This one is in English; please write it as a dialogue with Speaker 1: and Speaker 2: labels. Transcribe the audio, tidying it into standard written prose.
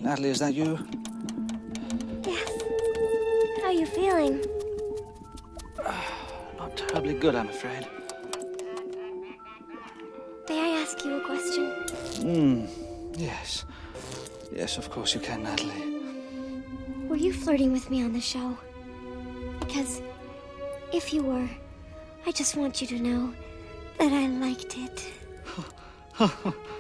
Speaker 1: Natalie, is that you?
Speaker 2: Yes. How are you feeling?
Speaker 1: Not terribly good, I'm afraid.
Speaker 2: May I ask you a question?
Speaker 1: Yes. Yes, of course you can, Natalie.
Speaker 2: Were you flirting with me on the show? Because if you were, I just want you to know that I liked it.